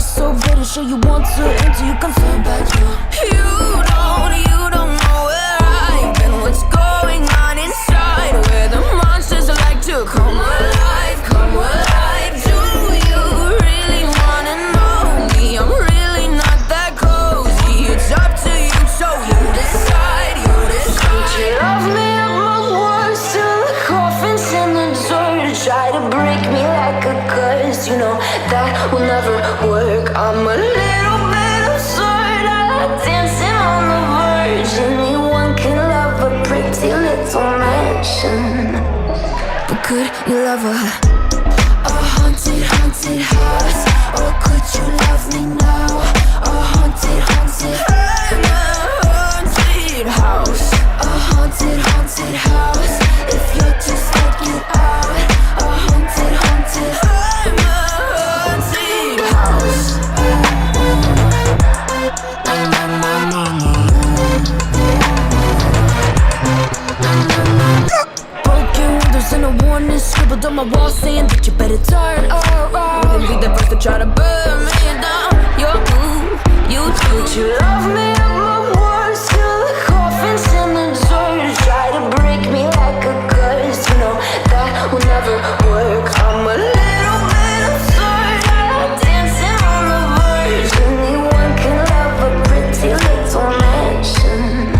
it's so bitter, sure you want to enter, you can feel back. You don't know where I've been, what's going on inside, where the monsters like to come alive, come alive. Do you really wanna know me? I'm really not that cozy. It's up to you, so you decide, you decide. Don't you love me at my worst, till the coffin's in the dirt, try to break me like a curse, you know that will never work. I'm a little bit absurd, I like dancing on the verge. Anyone can love a pretty little mansion, but could you love a haunted, haunted house? Or could you love me now? A haunted, haunted, I'm a haunted house. A haunted, haunted house. If you're just like it out, a haunted, haunted, I'm a haunted house. Broken windows and a warning scribbled on my wall saying that you better turn around. Wouldn't be the first to try to burn me down. You too. Would you love me at my worst, till the coffin's in the dirt, try to break me like a curse, you know that will never work. I'm a little bit absurd, I like dancing on the verge. Anyone can love a pretty little mansion,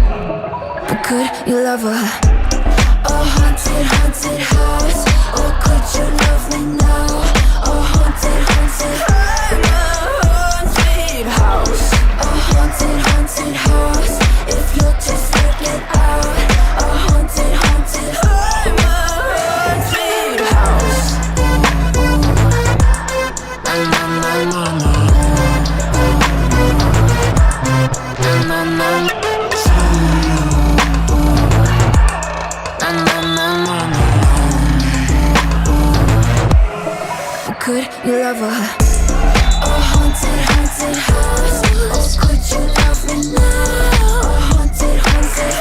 but could you love a haunted, haunted house? Or could you love me now? A haunted, haunted, I'm a haunted house. A haunted, haunted house. If you'll just take it out, a haunted, haunted, I'm a haunted house. Could you love a haunted, haunted house? Or could you love me now? A haunted, haunted